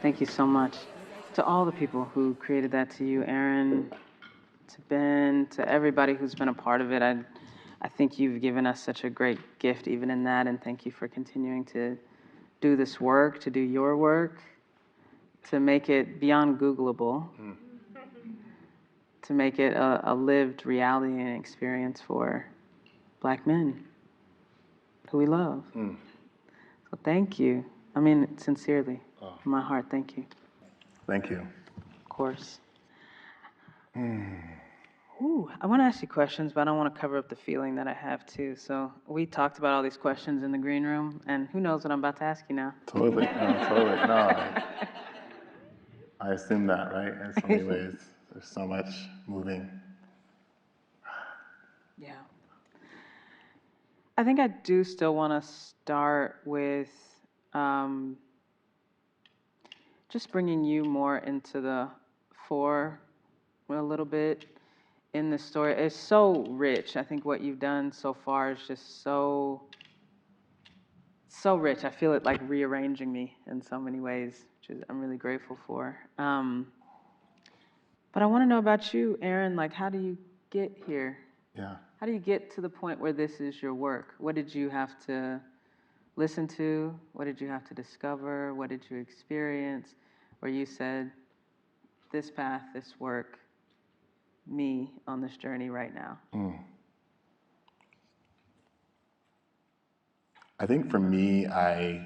Thank you so much. To all the people who created that, to you, Aaron, to Ben, to everybody who's been a part of it. I think you've given us such a great gift even in that, and thank you for continuing to do this work, to do your work, to make it beyond Googleable, to make it a lived reality and experience for Black men who we love. So thank you. I mean, sincerely, from my heart, thank you. Thank you. Of course. Ooh, I want to ask you questions, but I don't want to cover up the feeling that I have too. So we talked about all these questions in the green room, and who knows what I'm about to ask you now. Totally. No, totally. No. I assume that, right? In so many ways. There's so much moving. Yeah. I think I do still want to start with just bringing you more into the fore a little bit in the story. It's so rich. I think what you've done so far is just so rich. I feel it like rearranging me in so many ways, which is I'm really grateful for. But I want to know about you, Aaron. Like, how do you get here? Yeah. How do you get to the point where this is your work? What did you have to listen to? What did you have to discover? What did you experience where you said, this path, this work, me on this journey right now? I think for me, I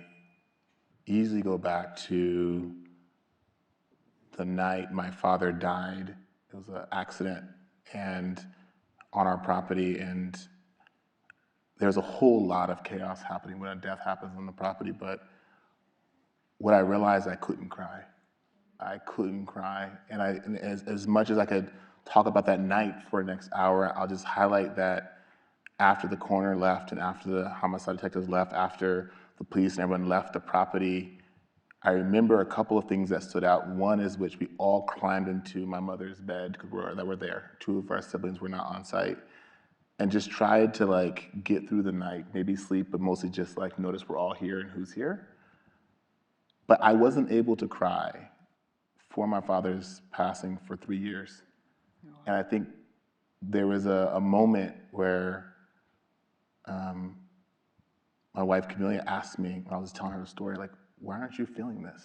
easily go back to the night my father died. It was an accident and on our property, and there's a whole lot of chaos happening when a death happens on the property, but what I realized, I couldn't cry. I couldn't cry. And as much as I could talk about that night for the next hour, I'll just highlight that after the coroner left and after the homicide detectives left, after the police and everyone left the property, I remember a couple of things that stood out. One is which we all climbed into my mother's bed that were there. Two of our siblings were not on site, and just tried to like get through the night, maybe sleep, but mostly just like notice we're all here and who's here. But I wasn't able to cry for my father's passing for 3 years. And I think there was a moment where my wife Camelia asked me when I was telling her the story, like, why aren't you feeling this?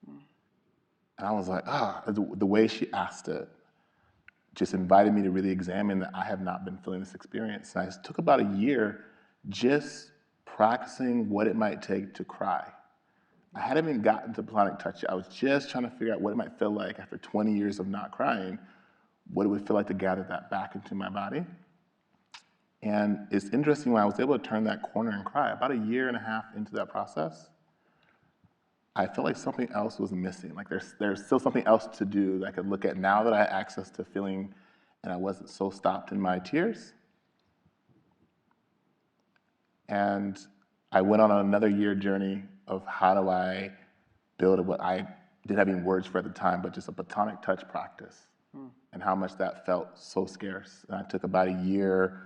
And I was like, the way she asked it just invited me to really examine that I have not been feeling this experience. And I took about a year just practicing what it might take to cry. I hadn't even gotten to platonic touch yet. I was just trying to figure out what it might feel like after 20 years of not crying, what it would feel like to gather that back into my body. And it's interesting, when I was able to turn that corner and cry, about a year and a half into that process, I felt like something else was missing. Like there's still something else to do that I could look at now that I had access to feeling and I wasn't so stopped in my tears. And I went on another year journey of how do I build what I didn't have any words for at the time, but just a platonic touch practice, and how much that felt so scarce. And I took about a year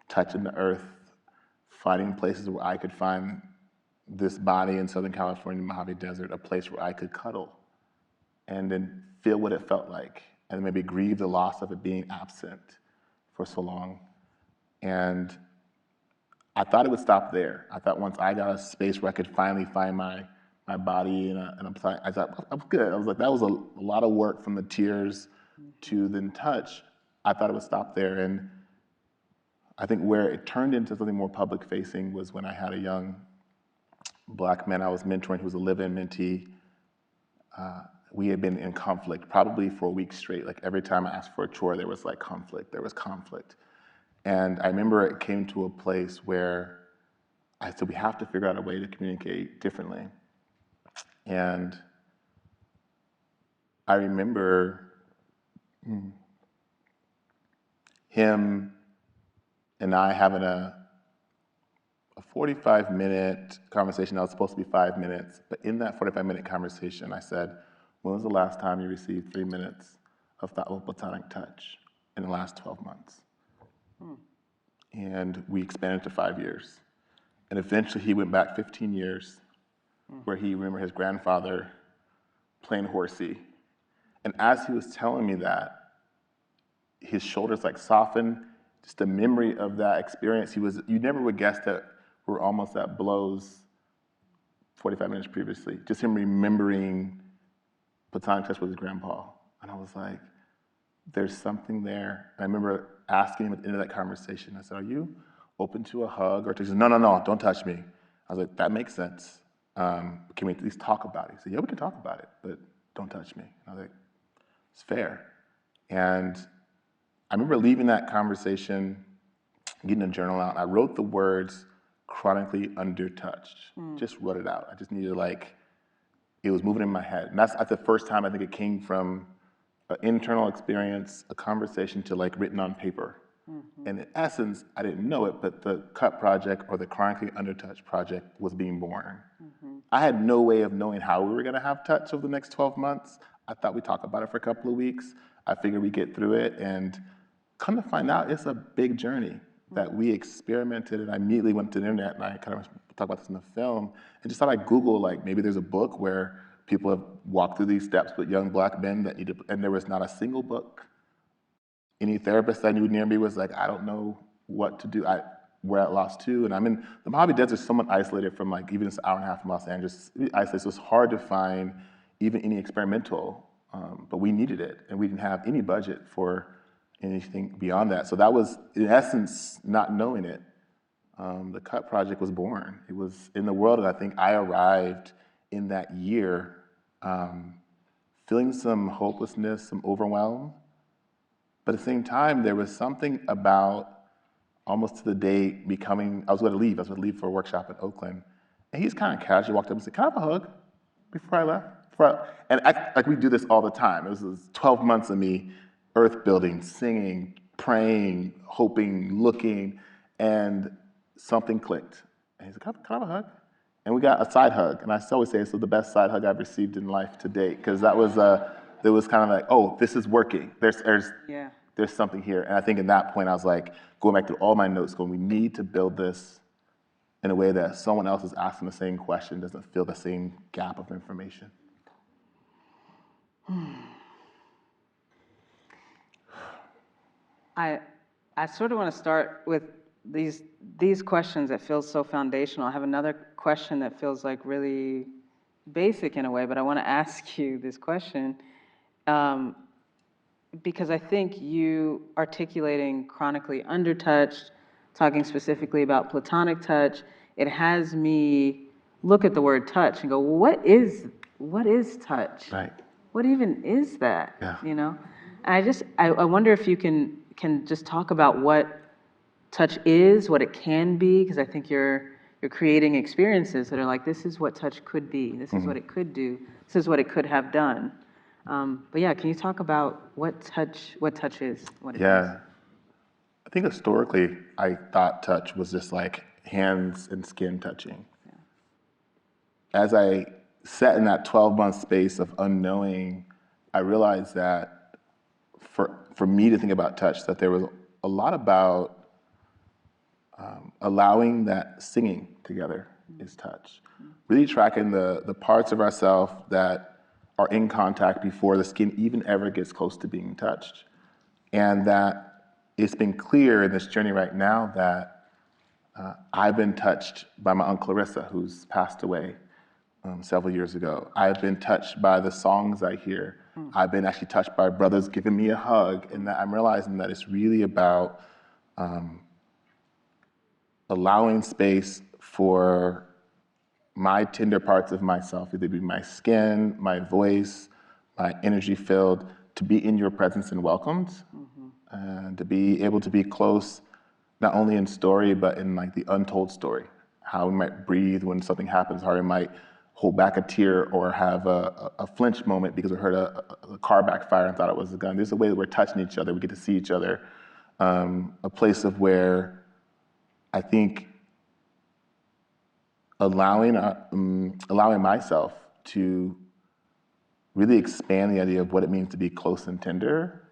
touching the earth, finding places where I could find this body in Southern California, Mojave Desert, a place where I could cuddle and then feel what it felt like, and maybe grieve the loss of it being absent for so long. And I thought it would stop there. I thought once I got a space where I could finally find my body and I thought, I'm good. I was like, that was a lot of work from the tears to then touch. I thought it would stop there. And I think where it turned into something more public facing was when I had a young Black man I was mentoring who was a live-in mentee. We had been in conflict probably for a week straight. Like every time I asked for a chore, there was like conflict. There was conflict. And I remember it came to a place where I said, we have to figure out a way to communicate differently. And I remember him and I having a 45-minute conversation that was supposed to be 5 minutes, but in that 45-minute conversation, I said, when was the last time you received 3 minutes of thoughtful platonic touch? In the last 12 months. And we expanded to 5 years. And eventually he went back 15 years where he remembered his grandfather playing horsey. And as he was telling me that, his shoulders like softened, just the memory of that experience. You never would guess that we're almost at blows 45 minutes previously. Just him remembering platonic touch with his grandpa. And I was like, there's something there. And I remember asking him at the end of that conversation, I said, are you open to a hug? Or he said, no, don't touch me. I was like, that makes sense. Can we at least talk about it? He said, yeah, we can talk about it, but don't touch me. And I was like, it's fair. And I remember leaving that conversation, getting a journal out, and I wrote the words chronically undertouched. Just wrote it out. I just needed it was moving in my head. And that's the first time I think it came from an internal experience, a conversation to written on paper. And in essence, I didn't know it, but the Cut Project or the Chronically Undertouched project was being born. I had no way of knowing how we were gonna have touch over the next 12 months. I thought we'd talk about it for a couple of weeks. I figured we'd get through it, and come to find out, it's a big journey that we experimented. And I immediately went to the internet, and I kind of talk about this in the film, and just thought I'd Google, maybe there's a book where people have walked through these steps with young Black men that needed, and there was not a single book. Any therapist I knew near me was like, I don't know what to do. We're at loss too. And I'm in the Mojave Desert, somewhat isolated from even this hour and a half from Los Angeles. Isolated, so it's hard to find even any experimental, but we needed it, and we didn't have any budget for anything beyond that. So that was, in essence, not knowing it. The Cut Project was born. It was in the world, and I think I arrived in that year feeling some hopelessness, some overwhelm. But at the same time, there was something about almost to the day I was going to leave for a workshop in Oakland. And he just kind of casually walked up and said, can I have a hug before I left? And we do this all the time. It was 12 months of me earth building, singing, praying, hoping, looking, and something clicked. And he's like, can I have a hug? And we got a side hug. And I always say this was the best side hug I've received in life to date, because that was, it was kind of like, oh, this is working. There's something here. And I think at that point I was going back through all my notes, going, we need to build this in a way that someone else is asking the same question, doesn't feel the same gap of information. I sort of want to start with these questions that feel so foundational. I have another question that feels really basic in a way, but I want to ask you this question because I think you articulating chronically undertouched, talking specifically about platonic touch, it has me look at the word touch and go, well, what is touch? Right. What even is that? Yeah. And I wonder if you can just talk about what touch is, what it can be, because I think you're creating experiences that are this is what touch could be, this is what it could do, this is what it could have done. But yeah, can you talk about what touch is, what it is? I think historically, I thought touch was just hands and skin touching. Yeah. As I sat in that 12-month space of unknowing, I realized that for me to think about touch, that there was a lot about allowing that singing together is touch. Really tracking the parts of ourselves that are in contact before the skin even ever gets close to being touched. And that it's been clear in this journey right now that I've been touched by my Aunt Clarissa, who's passed away several years ago. I've been touched by the songs I hear. I've been actually touched by brothers giving me a hug, and that I'm realizing that it's really about allowing space for my tender parts of myself, either be my skin, my voice, my energy field, to be in your presence and welcomed, and to be able to be close, not only in story, but in the untold story. How we might breathe when something happens, how we might hold back a tear or have a flinch moment because we heard a car backfire and thought it was a gun. There's a way that we're touching each other, we get to see each other. A place of where I think allowing myself to really expand the idea of what it means to be close and tender,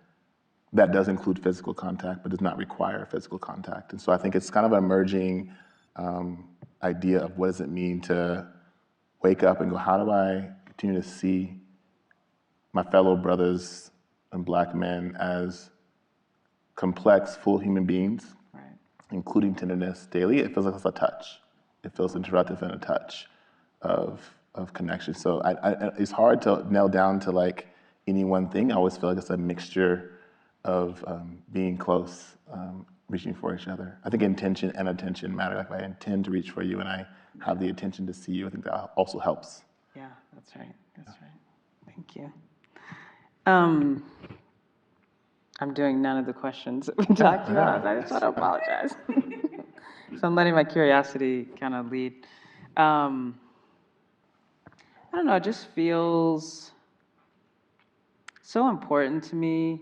that does include physical contact, but does not require physical contact. And so I think it's kind of emerging idea of what does it mean to wake up and go, how do I continue to see my fellow brothers and Black men as complex, full human beings, Right. including tenderness daily? It feels like it's a touch. It feels interruptive and a touch of connection. So it's hard to nail down to like any one thing. I always feel like it's a mixture of being close, reaching for each other. I think intention and attention matter. Like if I intend to reach for you and I have the intention to see you, I think that also helps. Yeah, that's right. That's right. Thank you. I'm doing none of the questions that we talked about. I just want to apologize. So I'm letting my curiosity kind of lead. I don't know, it just feels so important to me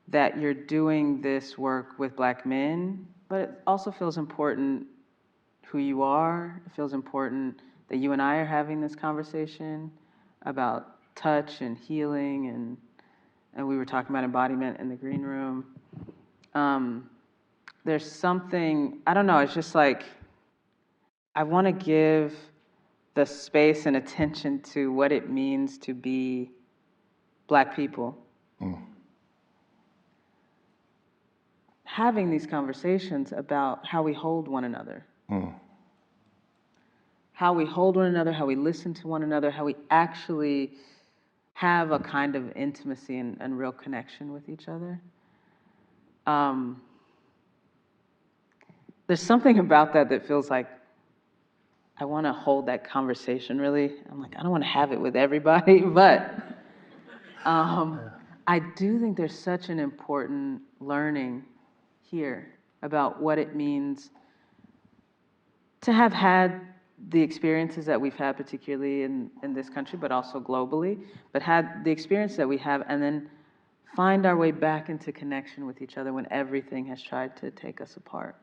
that you're doing this work with Black men, but it also feels important who you are. It feels important that you and I are having this conversation about touch and healing, and we were talking about embodiment in the green room. There's something, I don't know, it's just like, I want to give the space and attention to what it means to be Black people. Having these conversations about how we hold one another. How we hold one another, how we listen to one another, how we actually have a kind of intimacy and real connection with each other. There's something about that that feels like I want to hold that conversation, really. I'm like, I don't want to have it with everybody, but I do think there's such an important learning here about what it means to have had the experiences that we've had, particularly in this country, but also globally, but had the experience that we have, and then find our way back into connection with each other when everything has tried to take us apart.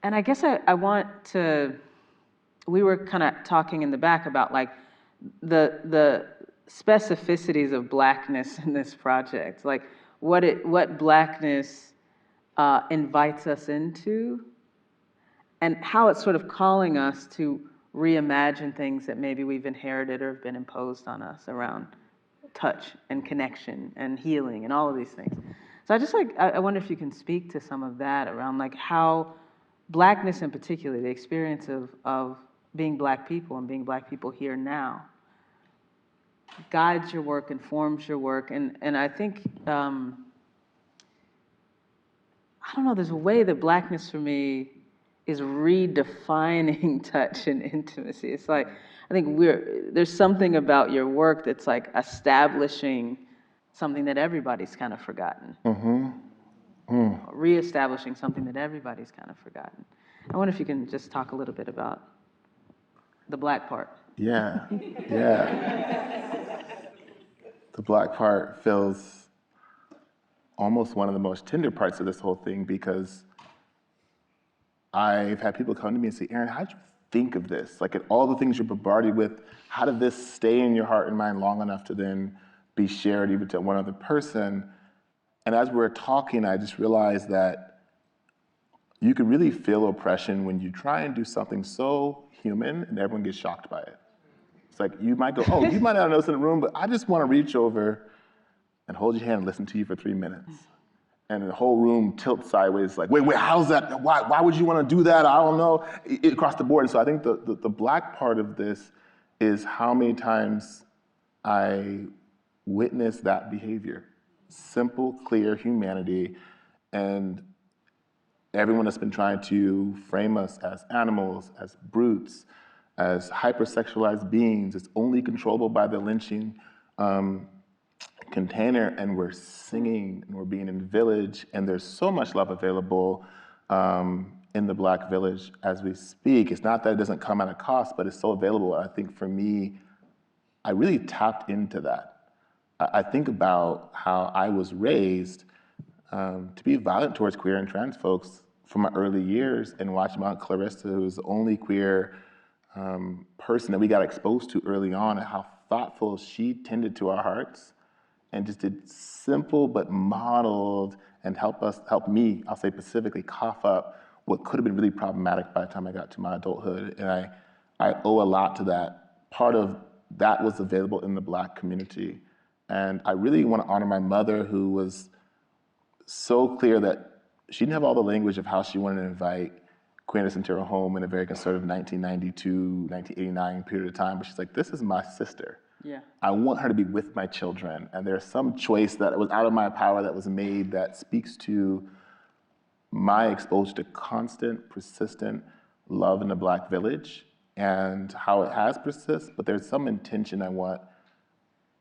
And I guess I want to, we were kind of talking in the back about like the specificities of Blackness in this project, like what Blackness invites us into, and how it's sort of calling us to reimagine things that maybe we've inherited or have been imposed on us around touch and connection and healing and all of these things. So I just like, I wonder if you can speak to some of that around like how Blackness in particular, the experience of being Black people and being Black people here now, guides your work, informs your work. And I think, I don't know, there's a way that Blackness for me is redefining touch and intimacy. It's like, I think there's something about your work that's like establishing something that everybody's kind of forgotten. Reestablishing something that everybody's kind of forgotten. I wonder if you can just talk a little bit about the Black part. Yeah. The Black part feels almost one of the most tender parts of this whole thing, because I've had people come to me and say, Aaron, how did you think of this? Like, all the things you're bombarded with, how did this stay in your heart and mind long enough to then be shared even to one other person? And as we were talking, I just realized that you can really feel oppression when you try and do something so human and everyone gets shocked by it. It's like, you might go, oh, you might not know this in the room, but I just want to reach over and hold your hand and listen to you for 3 minutes. And the whole room tilts sideways, like, wait, how's that? Why would you want to do that? I don't know. Across the board. And so I think the Black part of this is how many times I witness that behavior. Simple, clear humanity, and everyone has been trying to frame us as animals, as brutes, as hypersexualized beings. It's only controllable by the lynching container, and we're singing and we're being in village, and there's so much love available in the Black village as we speak. It's not that it doesn't come at a cost, but it's so available. I think for me, I really tapped into that. I think about how I was raised to be violent towards queer and trans folks from my early years, and watching my Aunt Clarissa, who was the only queer person that we got exposed to early on, and how thoughtful she tended to our hearts and just did simple but modeled and help me, I'll say specifically, cough up what could have been really problematic by the time I got to my adulthood. And I owe a lot to that. Part of that was available in the Black community. And I really want to honor my mother, who was so clear that she didn't have all the language of how she wanted to invite queerness into her home in a very conservative 1992, 1989 period of time. But she's like, this is my sister. Yeah. I want her to be with my children. And there's some choice that was out of my power that was made that speaks to my exposure to constant, persistent love in the Black village and how it has persisted. But there's some intention I want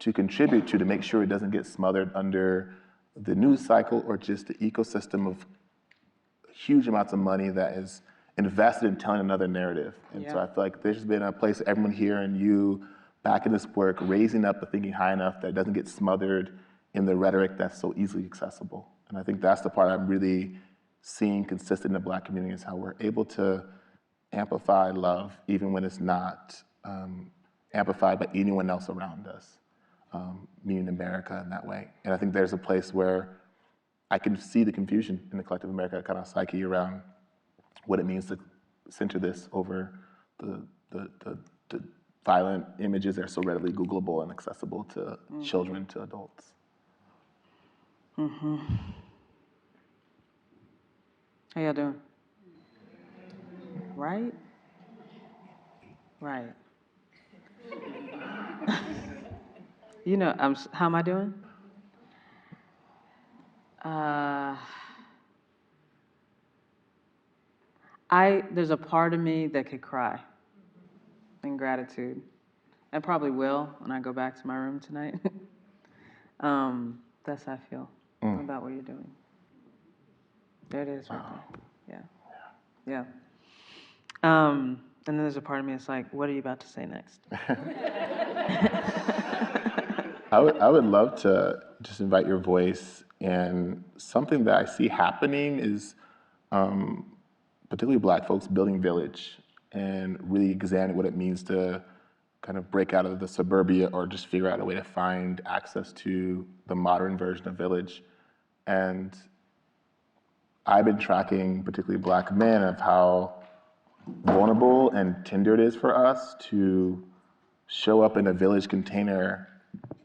to contribute to make sure it doesn't get smothered under the news cycle or just the ecosystem of huge amounts of money that is invested in telling another narrative. And so I feel like there's been a place for everyone here and you back in this work, raising up the thinking high enough that it doesn't get smothered in the rhetoric that's so easily accessible. And I think that's the part I'm really seeing consistent in the Black community, is how we're able to amplify love even when it's not amplified by anyone else around us, meaning America in that way. And I think there's a place where I can see the confusion in the collective America kind of psyche around what it means to center this over the violent images that are so readily Googleable and accessible to children, to adults. Mm-hmm. How y'all doing? Right? Right. You know, how am I doing? There's a part of me that could cry in gratitude, and probably will when I go back to my room tonight. That's how I feel about what you're doing. There it is, right there. Yeah. And then there's a part of me that's like, what are you about to say next? I would love to just invite your voice, and something that I see happening is particularly Black folks building village and really examining what it means to kind of break out of the suburbia or just figure out a way to find access to the modern version of village. And I've been tracking particularly Black men of how vulnerable and tender it is for us to show up in a village container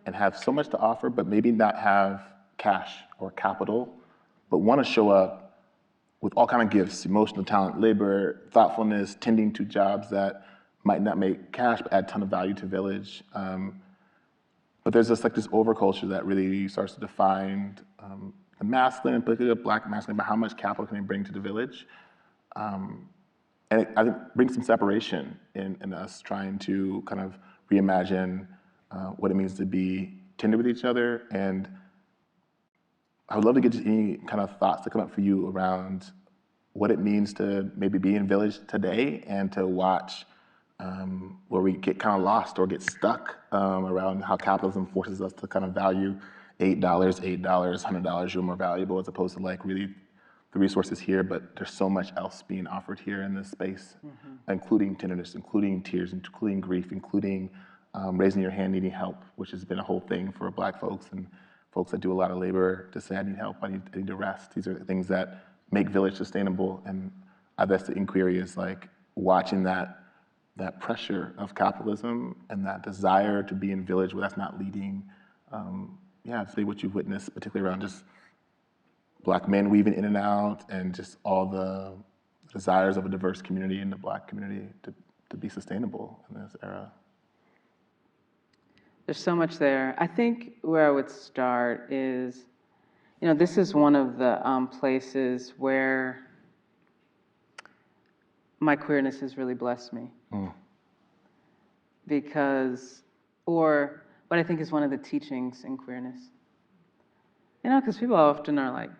and have so much to offer, but maybe not have cash or capital, but want to show up with all kind of gifts: emotional talent, labor, thoughtfulness, tending to jobs that might not make cash, but add a ton of value to village. But there's just like this overculture that really starts to define the masculine, and particularly Black masculine, but how much capital can they bring to the village? And I think brings some separation in us trying to kind of reimagine what it means to be tender with each other. And I would love to get just any kind of thoughts to come up for you around what it means to maybe be in village today and to watch where we get kind of lost or get stuck around how capitalism forces us to kind of value $8, $100, you're more valuable, as opposed to like really the resources here, but there's so much else being offered here in this space, including tenderness, including tears, including grief, including raising your hand needing help, which has been a whole thing for Black folks and folks that do a lot of labor to say, I need help, I need to rest. These are things that make village sustainable. And I guess the inquiry is like watching that pressure of capitalism and that desire to be in village where that's not leading, I'd say what you've witnessed, particularly around just Black men weaving in and out and just all the desires of a diverse community in the Black community to be sustainable in this era. There's so much there. I think where I would start is, this is one of the places where my queerness has really blessed me. Because, or what I think is one of the teachings in queerness. Because people often are like,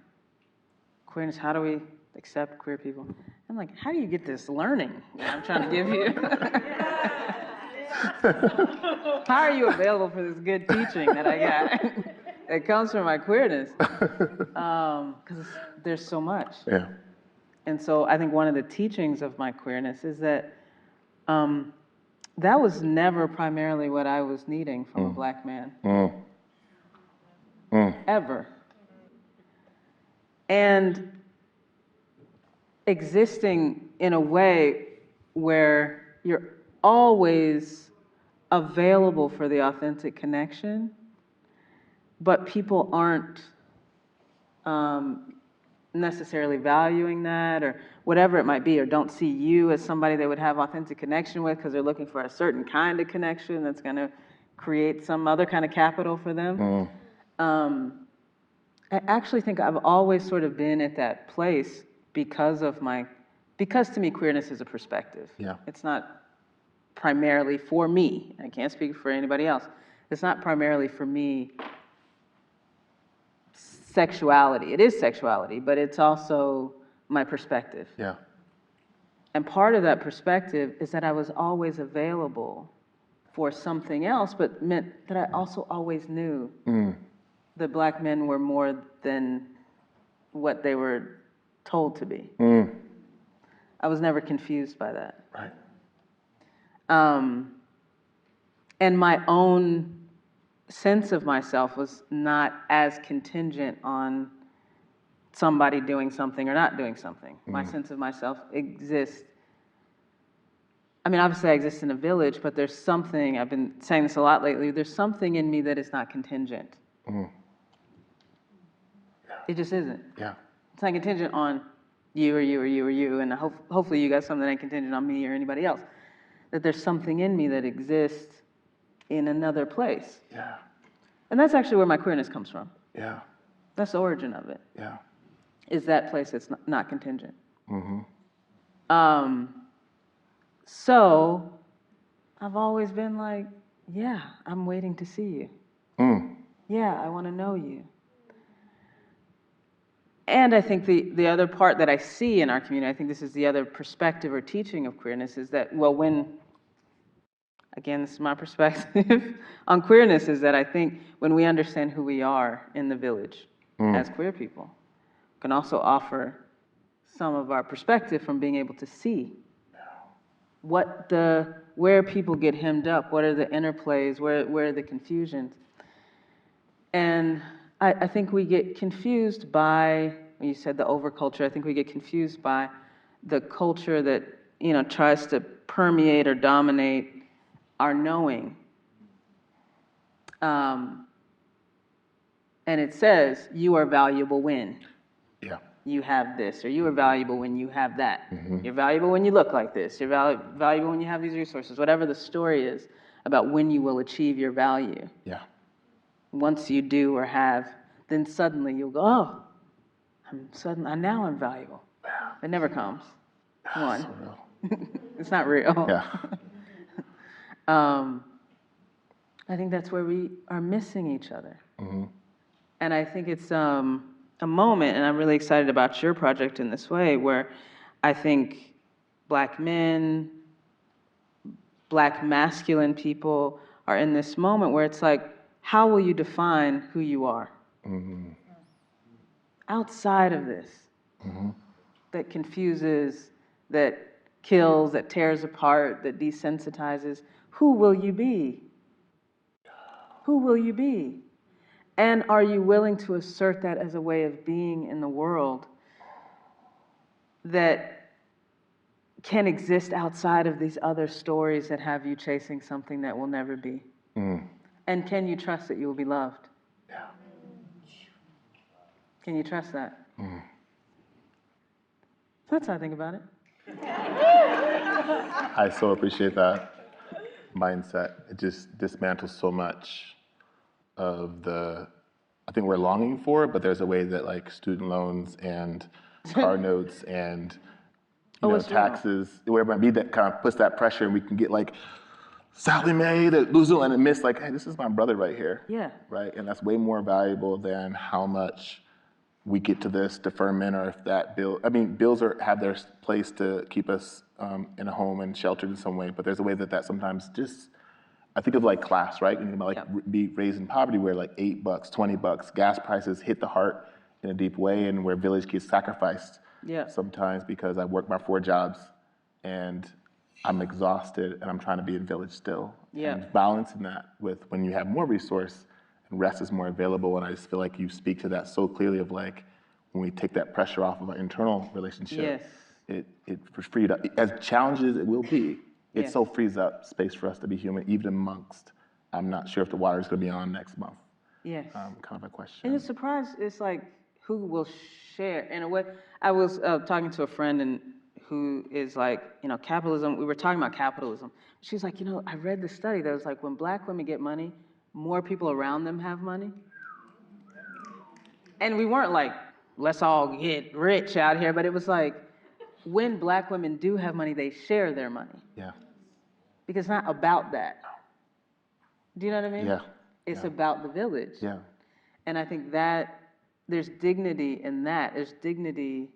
queerness, how do we accept queer people? I'm like, how do you get this learning that I'm trying to give you? How are you available for this good teaching that I got that comes from my queerness? Because there's so much. Yeah. And so I think one of the teachings of my queerness is that that was never primarily what I was needing from a Black man. Ever. And existing in a way where you're always available for the authentic connection, but people aren't necessarily valuing that or whatever it might be, or don't see you as somebody they would have authentic connection with because they're looking for a certain kind of connection that's going to create some other kind of capital for them. I actually think I've always sort of been at that place because to me queerness is a perspective. Yeah. It's not primarily for me. I can't speak for anybody else. It's not primarily for me sexuality. It is sexuality, but it's also my perspective. Yeah. And part of that perspective is that I was always available for something else, but meant that I also always knew that Black men were more than what they were told to be. I was never confused by that. Right. And my own sense of myself was not as contingent on somebody doing something or not doing something. My sense of myself exists. I mean, obviously I exist in a village, but there's something, I've been saying this a lot lately, there's something in me that is not contingent. It just isn't. Yeah. It's not contingent on you or you or you or you, and hopefully you got something that ain't contingent on me or anybody else. That there's something in me that exists in another place. Yeah. And that's actually where my queerness comes from. Yeah. That's the origin of it. Yeah. Is that place that's not contingent. So I've always been like, yeah, I'm waiting to see you. Yeah, I want to know you. And I think the other part that I see in our community, I think this is the other perspective or teaching of queerness, is that, well, again, this is my perspective on queerness, is that I think when we understand who we are in the village as queer people, we can also offer some of our perspective from being able to see where people get hemmed up, what are the interplays, where are the confusions. And I think we get confused by, when you said the overculture, I think we get confused by the culture that, tries to permeate or dominate our knowing. And it says, you are valuable when you have this, or you are valuable when you have that. You're valuable when you look like this. You're valuable when you have these resources. Whatever the story is about when you will achieve your value. Yeah. Once you do or have, then suddenly you'll go, oh, now I'm valuable. Wow. It never comes. One. So real. It's not real. Yeah. I think that's where we are missing each other. And I think it's a moment, and I'm really excited about your project in this way, where I think Black men, Black masculine people are in this moment where it's like, how will you define who you are? Outside of this, that confuses, that kills, that tears apart, that desensitizes, who will you be? Who will you be? And are you willing to assert that as a way of being in the world that can exist outside of these other stories that have you chasing something that will never be? And can you trust that you will be loved? Yeah. Can you trust that? So that's how I think about it. I so appreciate that mindset. It just dismantles so much of I think we're longing for it, but there's a way that like student loans and car notes and taxes, wherever it might be, that kind of puts that pressure, and we can get like Sally Mae that loses and admits like, hey, this is my brother right here. Yeah. Right, and that's way more valuable than how much we get to this deferment, or if that bill. I mean, bills have their place to keep us in a home and sheltered in some way, but there's a way that sometimes just. I think of like class, right? You think about like be raised in poverty, where like $8, $20, gas prices hit the heart in a deep way, and where village kids sacrificed sometimes because I work my 4 jobs and I'm exhausted and I'm trying to be in village still. Yeah. And balancing that with when you have more resource and rest is more available, and I just feel like you speak to that so clearly of like when we take that pressure off of our internal relationship, it freed up, as challenging as it will be, it Yes. so frees up space for us to be human, even amongst, I'm not sure if the water is going to be on next month, Yes. kind of a question. And it's surprised, it's like, who will share in a way. I was talking to a friend and who is like, capitalism, we were talking about capitalism. She's like, I read this study that was like, when black women get money, more people around them have money. And we weren't like, let's all get rich out here, but it was like, when black women do have money, they share their money. Yeah. Because it's not about that. Do you know what I mean? Yeah. It's about the village. Yeah. And I think that there's dignity in that. There's dignity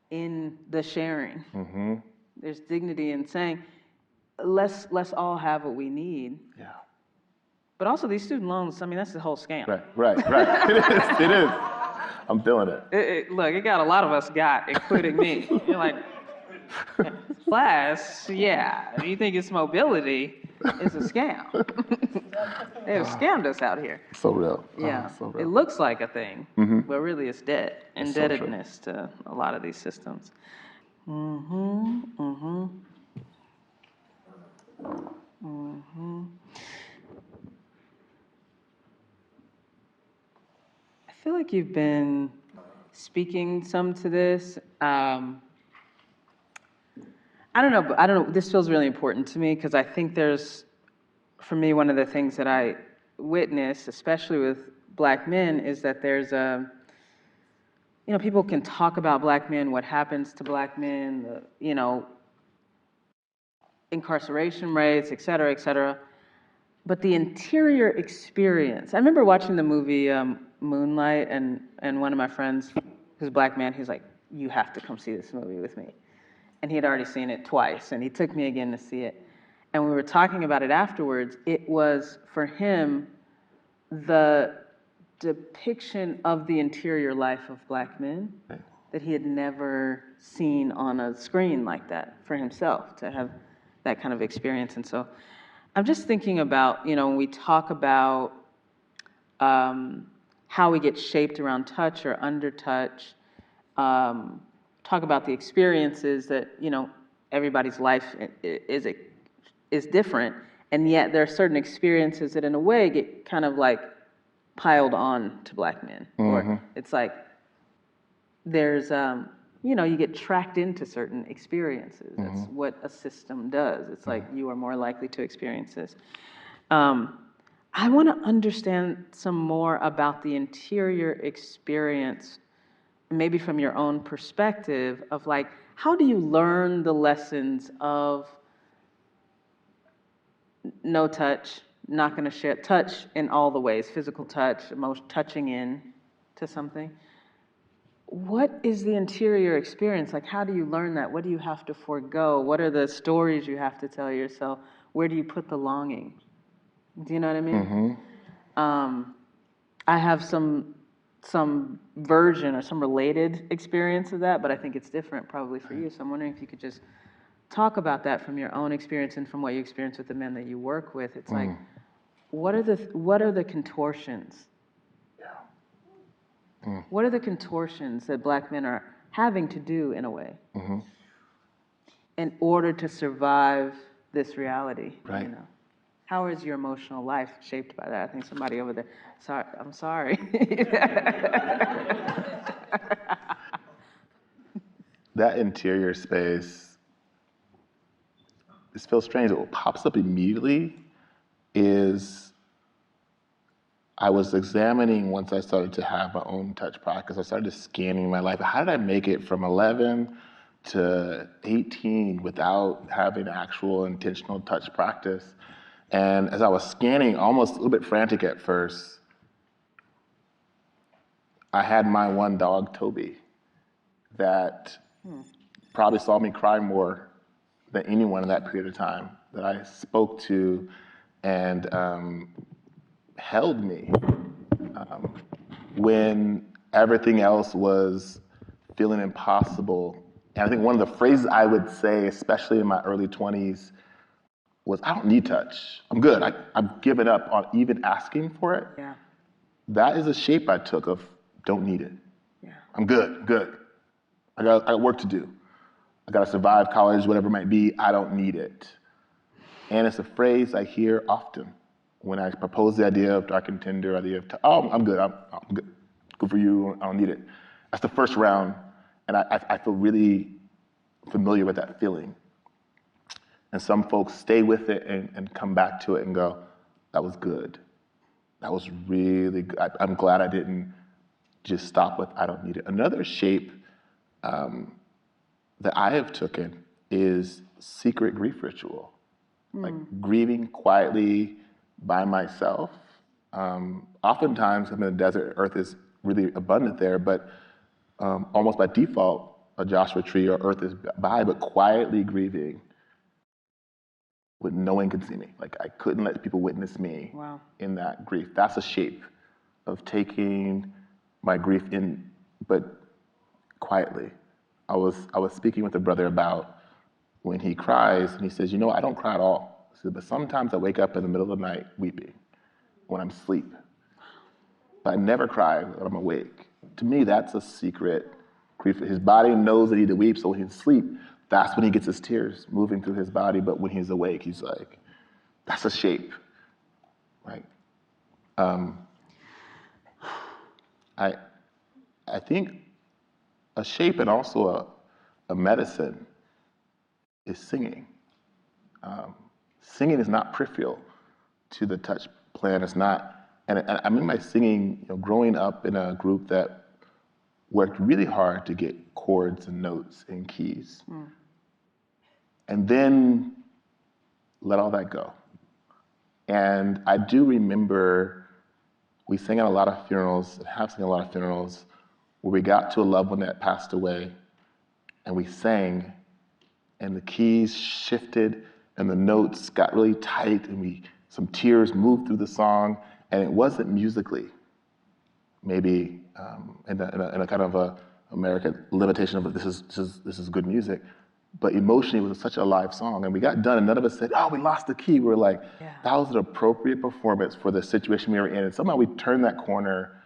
in the sharing. Mm-hmm. There's dignity in saying, let's all have what we need. Yeah. But also these student loans, I mean, that's the whole scam. Right. It is. I'm feeling it. Look, it got a lot of us got, including me. You're like, class, yeah. You think it's mobility? It's a scam. They have scammed us out here. So real. Yeah. So real. It looks like a thing, but really it's debt, indebtedness so to a lot of these systems. I feel like you've been speaking some to this. I don't know. This feels really important to me because I think there's, for me, one of the things that I witness, especially with black men, is that there's people can talk about black men, what happens to black men, incarceration rates, et cetera, but the interior experience. I remember watching the movie Moonlight, and one of my friends, who's a black man, he's like, you have to come see this movie with me. And he had already seen it twice, and he took me again to see it. And we were talking about it afterwards. It was, for him, the depiction of the interior life of black men that he had never seen on a screen like that for himself, to have that kind of experience. And so I'm just thinking about, when we talk about how we get shaped around touch or under touch, talk about the experiences that, everybody's life is different, and yet there are certain experiences that in a way get kind of like piled on to black men. Or it's like there's, you get tracked into certain experiences. That's what a system does. It's like you are more likely to experience this. I want to understand some more about the interior experience, maybe from your own perspective of like, how do you learn the lessons of no touch, not going to share, touch in all the ways, physical touch, touching in to something. What is the interior experience? Like, how do you learn that? What do you have to forego? What are the stories you have to tell yourself? Where do you put the longing? Do you know what I mean? I have some version or some related experience of that, but I think it's different probably for you. So I'm wondering if you could just talk about that from your own experience and from what you experience with the men that you work with. It's like, what are the contortions? What are the contortions that black men are having to do in a way in order to survive this reality? Right. How is your emotional life shaped by that? I think somebody over there. Sorry, I'm sorry. That interior space, this feels strange. What pops up immediately is I was examining once I started to have my own touch practice. I started scanning my life. How did I make it from 11 to 18 without having actual intentional touch practice? And as I was scanning, almost a little bit frantic at first, I had my one dog, Toby, that probably saw me cry more than anyone in that period of time, that I spoke to and held me when everything else was feeling impossible. And I think one of the phrases I would say, especially in my early 20s, was, I don't need touch. I'm good. I've given up on even asking for it. Yeah. That is a shape I took of, don't need it. Yeah. I'm good. I got work to do. I gotta survive college, whatever it might be, I don't need it. And it's a phrase I hear often when I propose the idea of dark and tender, idea of, oh, I'm good, I'm good. Good for you, I don't need it. That's the first round, and I feel really familiar with that feeling. And some folks stay with it and come back to it and go, that was good. That was really good. I'm glad I didn't just stop with, I don't need it. Another shape that I have taken is secret grief ritual, like grieving quietly by myself. Oftentimes, I'm in the desert, earth is really abundant there, but almost by default, a Joshua tree or earth is by, but quietly grieving when no one could see me. Like I couldn't let people witness me in that grief. That's a shape of taking my grief in, but quietly. I was speaking with a brother about when he cries, and he says, you know, I don't cry at all. He said, but sometimes I wake up in the middle of the night weeping when I'm asleep. But I never cry when I'm awake. To me, that's a secret grief. His body knows that he need to weep, so when he's asleep, that's when he gets his tears moving through his body. But when he's awake, he's like, that's a shape, right? I think a shape and also a medicine is singing. Singing is not peripheral to the touch plan. It's not, and I mean by singing, you know, growing up in a group that worked really hard to get chords and notes and keys, and then let all that go. And I do remember we sang at a lot of funerals, and have sung at a lot of funerals, where we got to a loved one that passed away, and we sang, and the keys shifted, and the notes got really tight, and some tears moved through the song, and it wasn't musically, maybe in a kind of a American limitation of this is good music, but emotionally it was such a live song, and we got done, and none of us said, "Oh, we lost the key." We were like, "That was an appropriate performance for the situation we were in," and somehow we turned that corner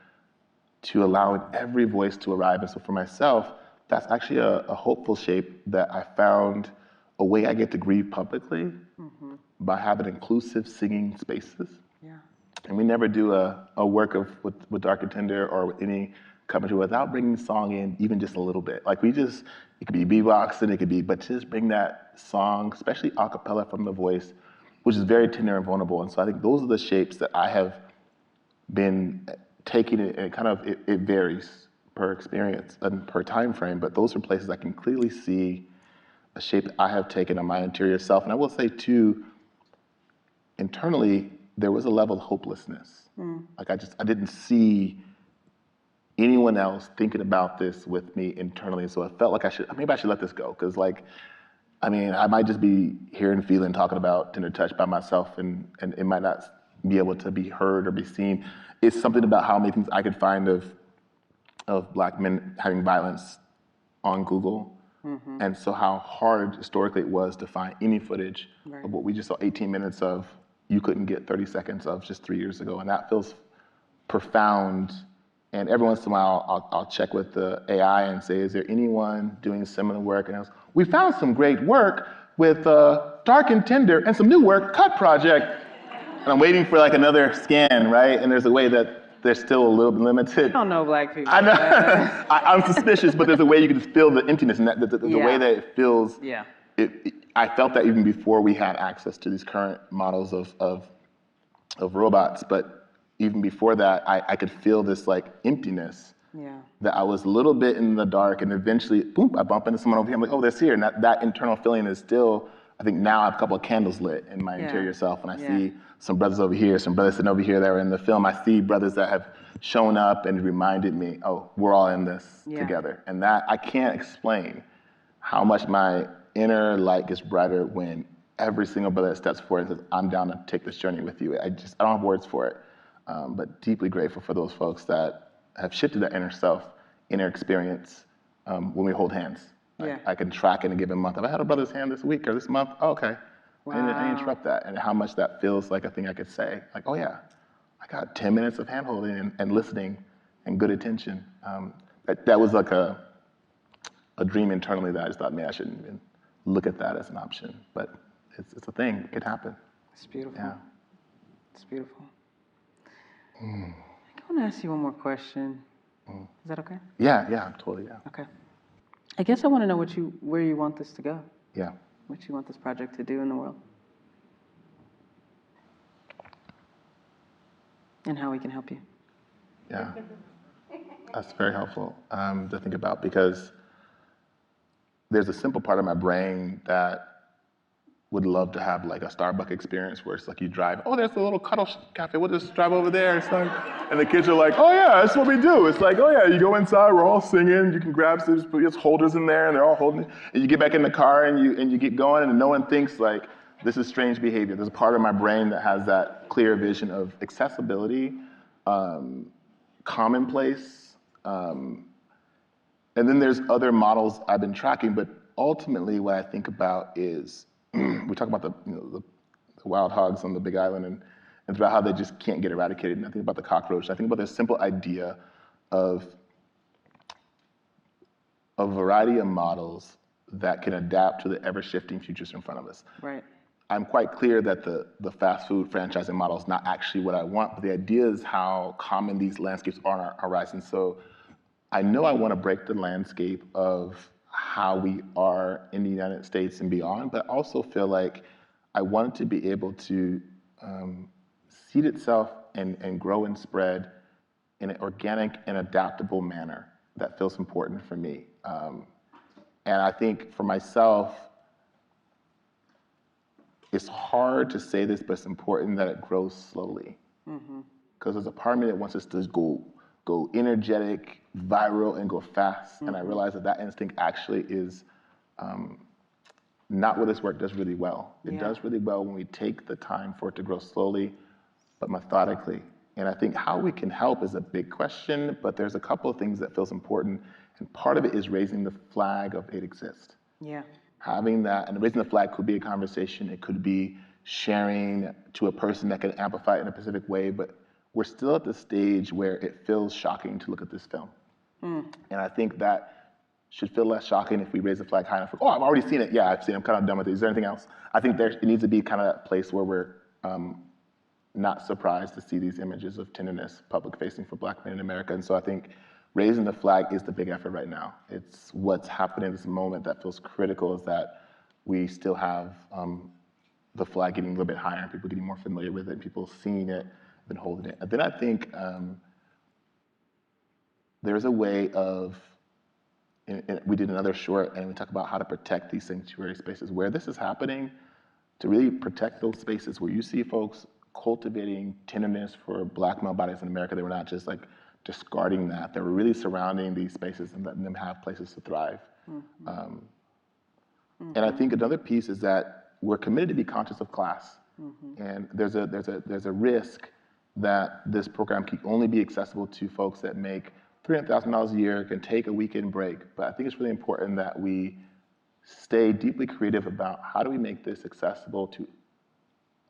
to allowing every voice to arrive. And so for myself, that's actually a hopeful shape that I found a way I get to grieve publicly by having inclusive singing spaces. And we never do a work with Dark and Tender or with any company without bringing song in even just a little bit. Like it could be beatbox and it could be, but just bring that song, especially a cappella from the voice, which is very tender and vulnerable. And so I think those are the shapes that I have been taking it, and it varies per experience and per time frame, but those are places I can clearly see a shape I have taken on my interior self. And I will say too, internally, there was a level of hopelessness. Like I didn't see anyone else thinking about this with me internally. So I felt like maybe I should let this go. Cause I might just be hearing, feeling, talking about Tender Touch by myself, and it might not be able to be heard or be seen. It's something about how many things I could find of Black men having violence on Google. And so how hard historically it was to find any footage of what we just saw 18 minutes of, you couldn't get 30 seconds of just 3 years ago. And that feels profound. And every once in a while, I'll check with the AI and say, is there anyone doing similar work? And we found some great work with Dark and Tender and some new work, Cut Project. And I'm waiting for like another scan, right? And there's a way that they're still a little bit limited. I don't know Black people. I know. I'm suspicious, but there's a way you can just feel the emptiness, and the way that it feels. Yeah. I felt that even before we had access to these current models of robots, but even before that, I could feel this like emptiness. Yeah. That I was a little bit in the dark, and eventually, boom, I bump into someone over here. I'm like, oh, that's here. And that internal feeling is still, I think now I have a couple of candles lit in my interior self, and I see some brothers over here, some brothers sitting over here that were in the film. I see brothers that have shown up and reminded me, oh, we're all in this together. And that, I can't explain how much my inner light gets brighter when every single brother that steps forward and says, I'm down to take this journey with you. I don't have words for it, but deeply grateful for those folks that have shifted that inner self, inner experience when we hold hands. I can track in a given month. Have I had a brother's hand this week or this month? Oh, okay. Wow. I didn't interrupt that. And how much that feels like a thing I could say. Like, oh yeah, I got 10 minutes of hand holding and listening and good attention. That was like a a dream internally that I just thought, man, I shouldn't even look at that as an option. But it's a thing. It could happen. It's beautiful. Yeah. It's beautiful. I want to ask you one more question. Is that okay? Yeah, totally, yeah. Okay. I guess I want to know where you want this to go. Yeah. What you want this project to do in the world. And how we can help you. Yeah. That's very helpful to think about, because there's a simple part of my brain that would love to have like a Starbucks experience where it's like you drive, oh, there's a little cuddle cafe, we'll just drive over there. It's like, and the kids are like, oh yeah, that's what we do. It's like, oh yeah, you go inside, we're all singing, you can grab some, there's holders in there and they're all holding it. And you get back in the car and you get going, and no one thinks like, this is strange behavior. There's a part of my brain that has that clear vision of accessibility, commonplace, and then there's other models I've been tracking, but ultimately what I think about is, we talk about the wild hogs on the Big Island, and it's about how they just can't get eradicated. And I think about the cockroach. I think about this simple idea of a variety of models that can adapt to the ever-shifting futures in front of us. Right. I'm quite clear that the fast food franchising model is not actually what I want, but the idea is how common these landscapes are on our horizon. So I know I want to break the landscape of how we are in the United States and beyond, but I also feel like I want it to be able to seed itself and grow and spread in an organic and adaptable manner that feels important for me. And I think for myself, it's hard to say this, but it's important that it grows slowly. Because there's a part of me that wants us to go energetic, viral, and go fast. And I realize that instinct actually is not what this work does really well. It does really well when we take the time for it to grow slowly, but methodically. And I think how we can help is a big question, but there's a couple of things that feels important. And part of it is raising the flag of it exists. Yeah. Having that, and raising the flag could be a conversation, it could be sharing to a person that can amplify it in a specific way, but we're still at the stage where it feels shocking to look at this film. And I think that should feel less shocking if we raise the flag high enough. Oh, I've already seen it. Yeah, I've seen it. I'm kind of done with it. Is there anything else? I think it needs to be kind of that place where we're not surprised to see these images of tenderness public facing for Black men in America. And so I think raising the flag is the big effort right now. It's what's happening in this moment that feels critical, is that we still have the flag getting a little bit higher and people getting more familiar with it and people seeing it and holding it. And then I think there's a way of, and we did another short and we talk about how to protect these sanctuary spaces where this is happening, to really protect those spaces where you see folks cultivating tenderness for Black male bodies in America. They were not just like discarding that. They were really surrounding these spaces and letting them have places to thrive. And I think another piece is that we're committed to be conscious of class. And there's a risk that this program can only be accessible to folks that make $300,000 a year, can take a weekend break. But I think it's really important that we stay deeply creative about how do we make this accessible to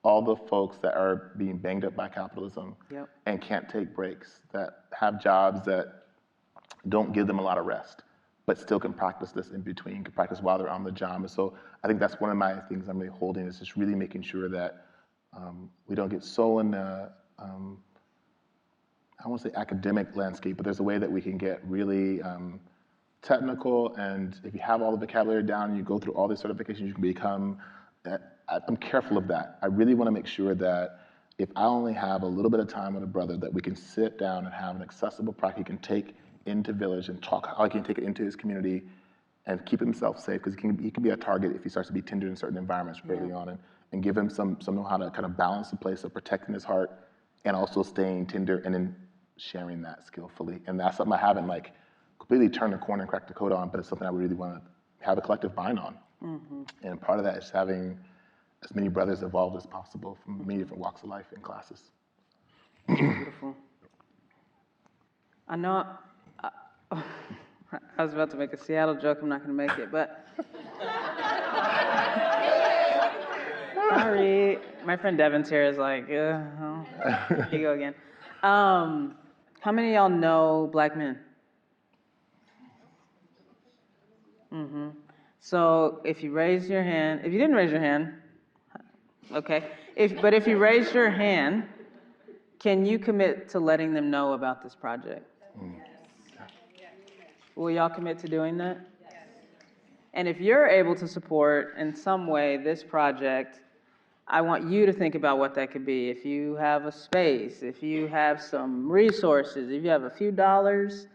all the folks that are being banged up by capitalism and can't take breaks, that have jobs that don't give them a lot of rest, but still can practice this in between, can practice while they're on the job. And so I think that's one of my things I'm really holding, is just really making sure that we don't get so in the, I don't want to say academic landscape, but there's a way that we can get really technical. And if you have all the vocabulary down and you go through all these certifications, you can become, I'm careful of that. I really want to make sure that if I only have a little bit of time with a brother, that we can sit down and have an accessible practice he can take into Village and talk how he can take it into his community and keep himself safe, because he can be a target if he starts to be tender in certain environments early on, and give him some know how to kind of balance the place of protecting his heart and also staying tender and then sharing that skillfully. And that's something I haven't like completely turned the corner and cracked the code on, but it's something I really want to have a collective bind on. And part of that is having as many brothers involved as possible from many different walks of life and classes. Beautiful. I know I was about to make a Seattle joke. I'm not going to make it, but sorry. My friend Devin's here is like, here you go again. How many of y'all know Black men? So if you raise your hand, if you didn't raise your hand, okay. But if you raised your hand, can you commit to letting them know about this project? Will y'all commit to doing that? And if you're able to support in some way this project, I want you to think about what that could be. If you have a space, if you have some resources, if you have a few dollars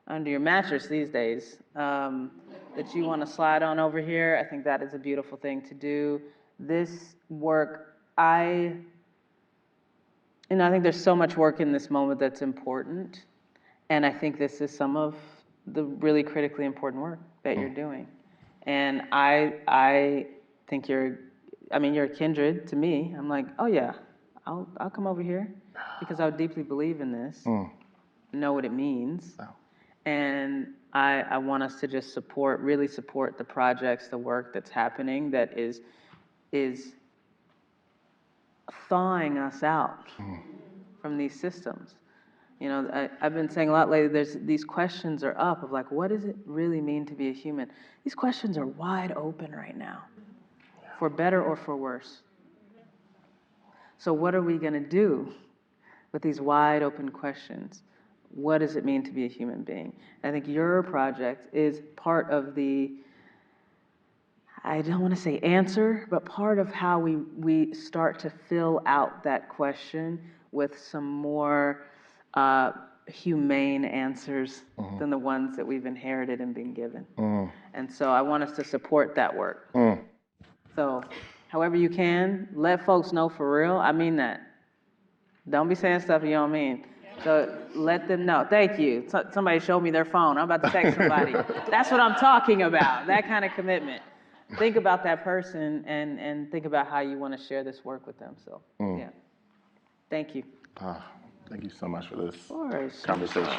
under your mattress these days that you want to slide on over here, I think that is a beautiful thing to do. This work, I think there's so much work in this moment that's important. And I think this is some of the really critically important work that you're doing. And I think you're a kindred to me. I'm like, oh yeah, I'll come over here because I deeply believe in this, know what it means. And I want us to just really support the projects, the work that's happening that is thawing us out from these systems. I've been saying a lot lately, these questions are up of like, what does it really mean to be a human? These questions are wide open right now, for better or for worse. So what are we going to do with these wide open questions? What does it mean to be a human being? I think your project is part of the, I don't want to say answer, but part of how we start to fill out that question with some more humane answers than the ones that we've inherited and been given. And so I want us to support that work. So however you can, let folks know for real. I mean that. Don't be saying stuff you don't mean. So let them know. Thank you. Somebody showed me their phone. I'm about to text somebody. That's what I'm talking about, that kind of commitment. Think about that person and think about how you want to share this work with them. So, yeah. Thank you. Thank you so much for this course. conversation.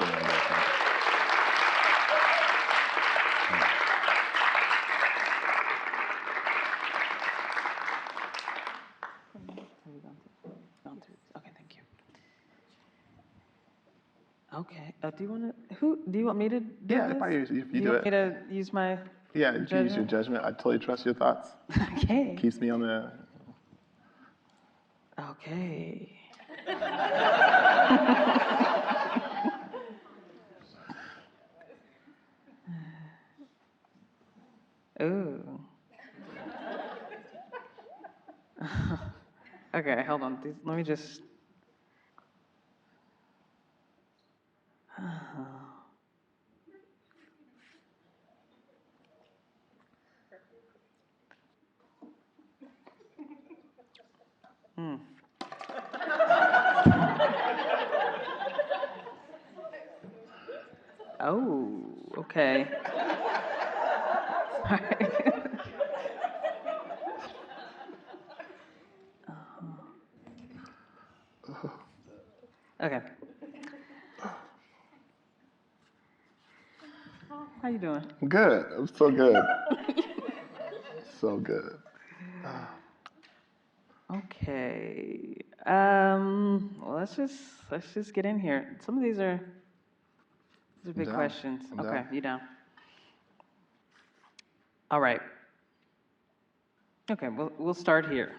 Okay, thank you. Okay. Do you want me to do this? Yeah, if you do want it. me to use my Yeah, you can use your judgment. I totally trust your thoughts. Okay. Keeps me on the... Okay. Ooh. Okay, hold on. Let me just... Oh, okay. Okay. How you doing? Good. I'm so good. So good. Okay. Well, let's just get in here. Some of these are big down. questions. I'm Okay, down. you down? All right. Okay, we'll start here.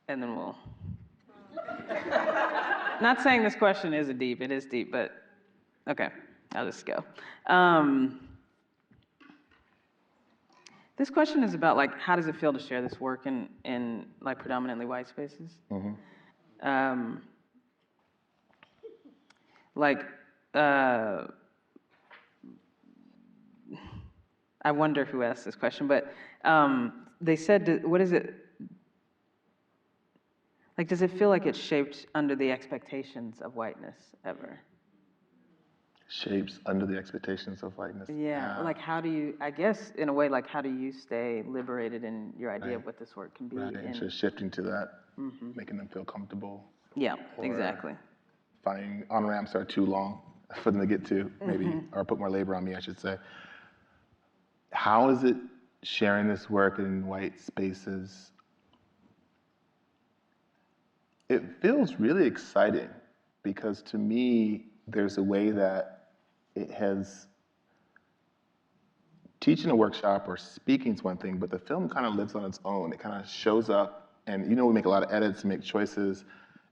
And then we'll. Not saying this question isn't deep. It is deep, but okay, I'll just go. This question is about like how does it feel to share this work in like predominantly white spaces? Like, I wonder who asked this question, but they said, what is it? Like, does it feel like it's shaped under the expectations of whiteness ever? Shapes under the expectations of whiteness. Yeah, like how do you, I guess in a way, like how do you stay liberated in your idea of what this work can be? Right, and just shifting to that, making them feel comfortable. Yeah, exactly. Finding on-ramps are too long for them to get to, maybe, or put more labor on me, I should say. How is it sharing this work in white spaces? It feels really exciting because to me, there's a way that it has teaching a workshop or speaking is one thing, but the film kind of lives on its own. It kind of shows up, and we make a lot of edits, make choices.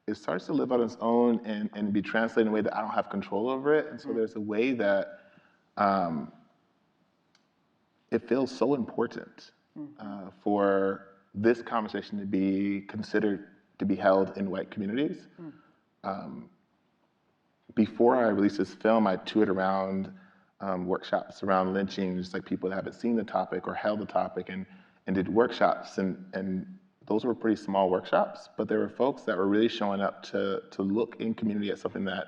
It starts to live on its own and be translated in a way that I don't have control over it. And so there's a way that it feels so important for this conversation to be considered to be held in white communities. Before I released this film, I toured around workshops around lynching, just like people that haven't seen the topic or held the topic, and did workshops. And those were pretty small workshops, but there were folks that were really showing up to look in community at something that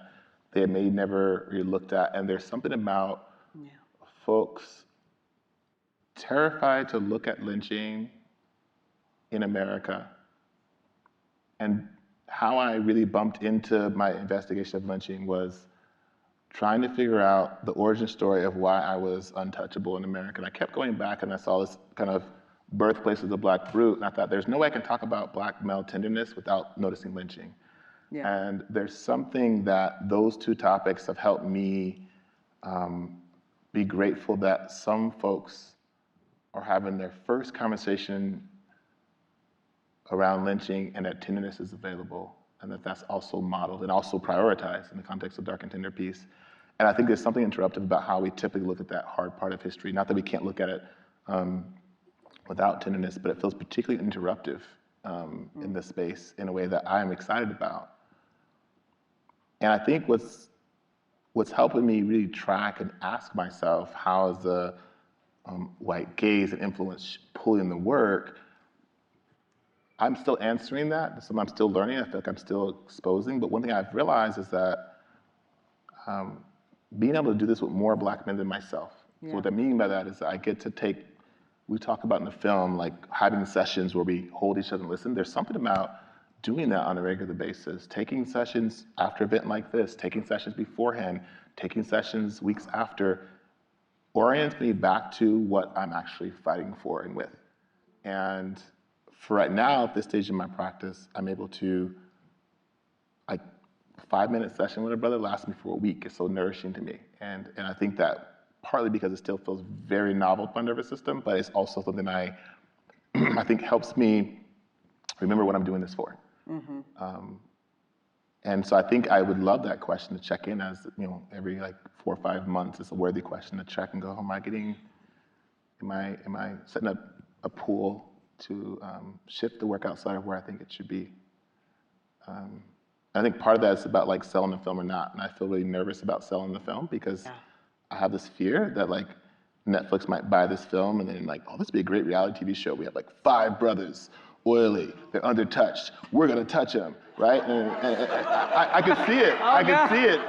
they had maybe never really looked at. And there's something about folks terrified to look at lynching in America. And how I really bumped into my investigation of lynching was trying to figure out the origin story of why I was untouchable in America. And I kept going back, and I saw this kind of birthplace of the Black brute, and I thought there's no way I can talk about Black male tenderness without noticing lynching. And there's something that those two topics have helped me be grateful that some folks are having their first conversation around lynching, and that tenderness is available, and that's also modeled and also prioritized in the context of Dark and Tender Peace. And I think there's something interruptive about how we typically look at that hard part of history. Not that we can't look at it without tenderness, but it feels particularly interruptive in this space in a way that I am excited about. And I think what's helping me really track and ask myself, how is the white gaze and influence pulling the work? I'm still answering that. It's something I'm still learning. I feel like I'm still exposing. But one thing I've realized is that being able to do this with more Black men than myself. So what I mean by that is that I get to take, we talk about in the film, like having sessions where we hold each other and listen. There's something about doing that on a regular basis, taking sessions after an event like this, taking sessions beforehand, taking sessions weeks after, orients me back to what I'm actually fighting for and with. And for right now, at this stage in my practice, I'm able to, like, a 5-minute session with a brother lasts me for a week. It's so nourishing to me. And I think that partly because it still feels very novel to my nervous system, but it's also something I think helps me remember what I'm doing this for. And so I think I would love that question to check in as, every like 4 or 5 months. It's a worthy question to check and go, am I setting up a pool to shift the work outside of where I think it should be? I think part of that is about like selling the film or not, and I feel really nervous about selling the film because I have this fear that like Netflix might buy this film and then like, oh, this would be a great reality TV show. We have like 5 brothers, oily, they're undertouched. We're gonna touch them, right? And I could see it. I could see it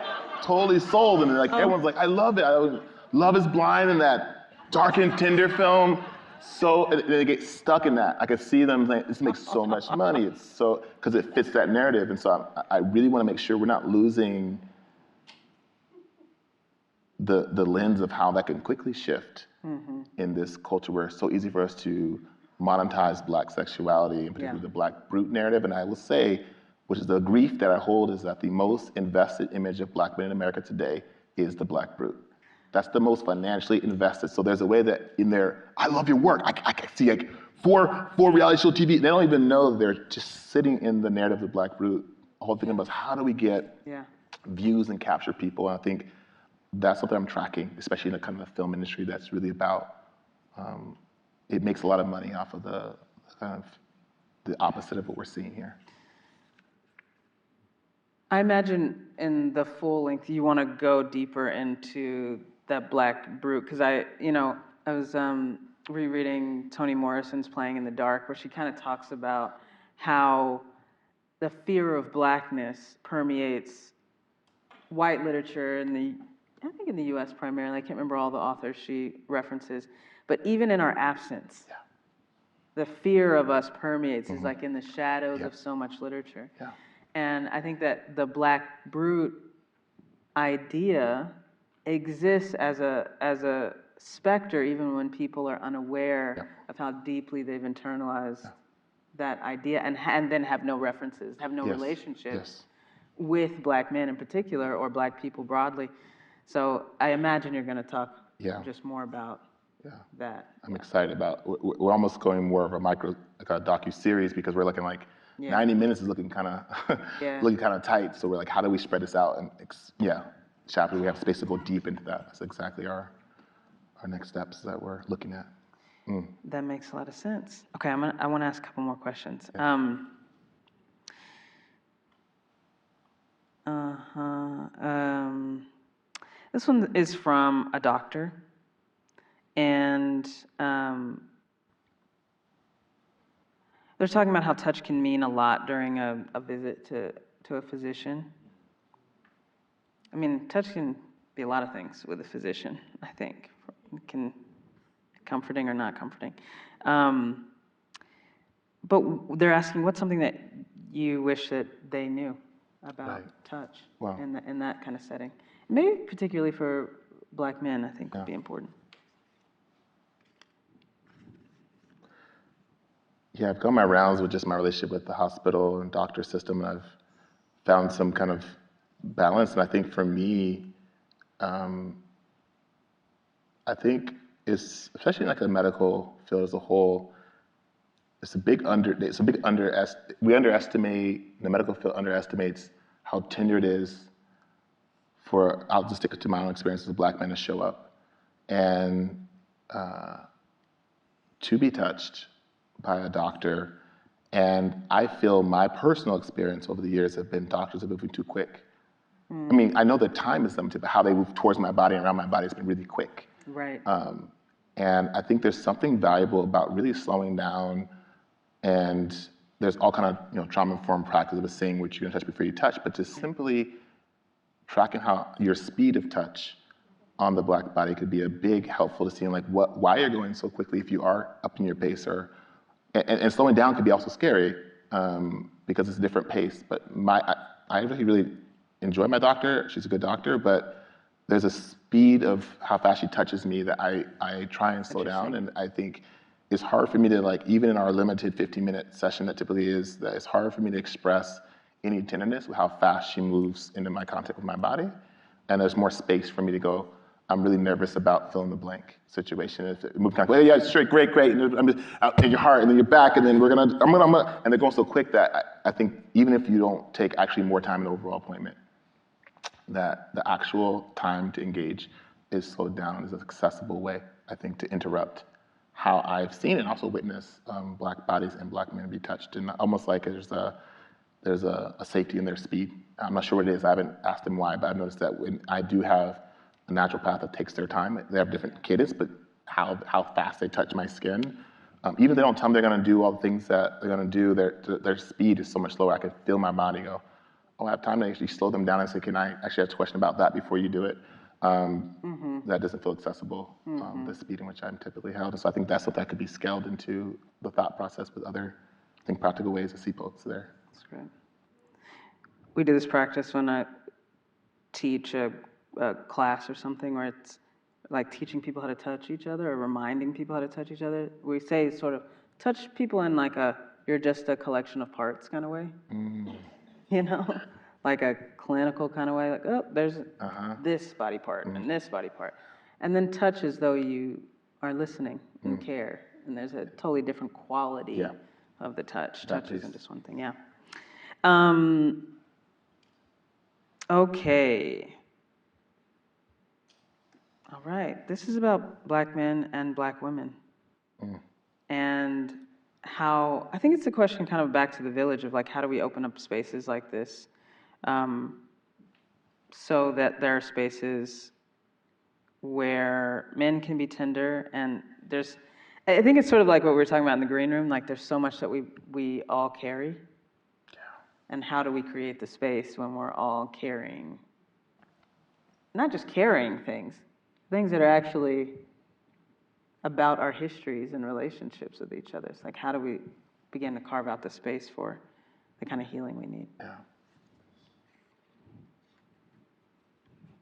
totally sold, and like everyone's like, I love it. Love is Blind in that Dark and Tender film. So they get stuck in that. I could see them like, this makes so much money. It's so, because it fits that narrative. And so I really want to make sure we're not losing the lens of how that can quickly shift in this culture where it's so easy for us to monetize Black sexuality, and particularly the Black brute narrative. And I will say, which is the grief that I hold, is that the most invested image of Black men in America today is the Black brute. That's the most financially invested. So there's a way that in there, I love your work. I can see like four reality show TV. They don't even know they're just sitting in the narrative of the Black brute. The whole thing about how do we get views and capture people. And I think that's something I'm tracking, especially in the kind of the film industry that's really about, it makes a lot of money off of the kind of the opposite of what we're seeing here. I imagine in the full length, you want to go deeper into that Black brute, because I was rereading Toni Morrison's Playing in the Dark, where she kind of talks about how the fear of Blackness permeates white literature I think in the US primarily. I can't remember all the authors she references, but even in our absence, the fear of us permeates, is like in the shadows of so much literature. And I think that the Black brute idea exists as a specter, even when people are unaware of how deeply they've internalized that idea, and then have no references, have no relationships with Black men in particular, or Black people broadly. So I imagine you're going to talk just more about Yeah. that. I'm excited about. We're almost going more of a like a docu-series, because we're looking like Yeah. 90 minutes is looking kind of Yeah. looking kind of tight. So we're like, how do we spread this out? And chapter, we have space to go deep into that. That's exactly our next steps that we're looking at. That makes a lot of sense. Okay, I want to ask a couple more questions. Yeah. This one is from a doctor, and they're talking about how touch can mean a lot during a visit to a physician. I mean, touch can be a lot of things with a physician, I think. It can be comforting or not comforting. But they're asking, what's something that you wish that they knew about touch in that kind of setting? Maybe particularly for Black men, I think would be important. Yeah, I've gone my rounds with just my relationship with the hospital and doctor system, and I've found some kind of balance. And I think for me, I think it's, especially in like the medical field as a whole, we underestimate, the medical field underestimates how tender it is for, I'll just stick it to my own experience as a Black man, to show up and to be touched by a doctor. And I feel my personal experience over the years have been doctors have been moving too quick. I mean, I know the time is limited, but how they move towards my body and around my body has been really quick. Right. And I think there's something valuable about really slowing down. And there's all kind of trauma-informed practice of saying which you're gonna touch before you touch, but just simply tracking how your speed of touch on the Black body could be a big helpful to seeing like why you're going so quickly if you are up in your pace, or and slowing down could be also scary because it's a different pace. But I really enjoy my doctor. She's a good doctor, but there's a speed of how fast she touches me that I try and slow down, and I think it's hard for me to, like, even in our limited 15-minute session that typically is, that it's hard for me to express any tenderness with how fast she moves into my contact with my body. And there's more space for me to go, I'm really nervous about fill in the blank situation. If it moves kind of, well, yeah, straight, great, and I'm just out in your heart, and then your back, and then I'm gonna, and they're going so quick that I think even if you don't take actually more time in the overall appointment, that the actual time to engage is slowed down, is an accessible way, I think, to interrupt how I've seen and also witnessed Black bodies and Black men be touched, and almost like there's a safety in their speed. I'm not sure what it is. I haven't asked them why, but I've noticed that when I do have a naturopath that takes their time, they have different cadence, but how fast they touch my skin, even if they don't tell me they're going to do all the things that they're going to do, their speed is so much slower. I can feel my body go, oh, I have time to actually slow them down and say, can I actually ask a question about that before you do it? That doesn't feel accessible, the speed in which I'm typically held. And so I think that's what that could be scaled into the thought process with other, I think, practical ways to see folks there. That's great. We do this practice when I teach a class or something, where it's like teaching people how to touch each other or reminding people how to touch each other. We say sort of touch people in like you're just a collection of parts kind of way. You know, like a clinical kind of way, like, oh, there's this body part and this body part. And then touch as though you are listening and care. And there's a totally different quality of the touch. Touch isn't just one thing, Okay. All right. This is about Black men and Black women. And how, I think it's a question kind of back to the village of like, how do we open up spaces like this so that there are spaces where men can be tender, and I think it's sort of like what we were talking about in the green room, like there's so much that we all carry. And how do we create the space when we're all carrying, not just carrying things that are actually about our histories and relationships with each other. It's like, how do we begin to carve out the space for the kind of healing we need? Yeah.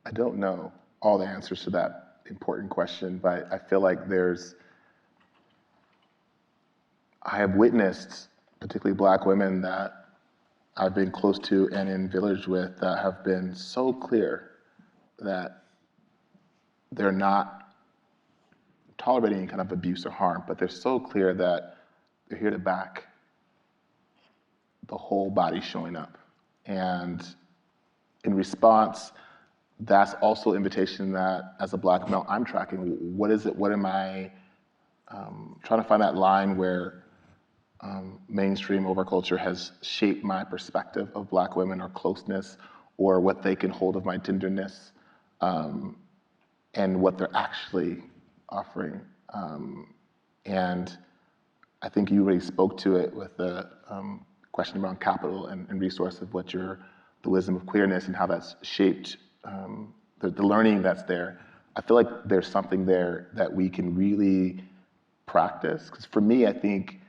I don't know all the answers to that important question, but I feel like I have witnessed, particularly Black women that I've been close to and in village with, that have been so clear that they're not tolerating any kind of abuse or harm, but they're so clear that they're here to back the whole body showing up. And in response, that's also an invitation that as a Black male, I'm tracking. What is it? What am I trying to find that line where mainstream overculture has shaped my perspective of Black women or closeness or what they can hold of my tenderness and what they're actually offering. And I think you already spoke to it with the question around capital and resource of what the wisdom of queerness and how that's shaped the learning that's there. I feel like there's something there that we can really practice. Because for me, I think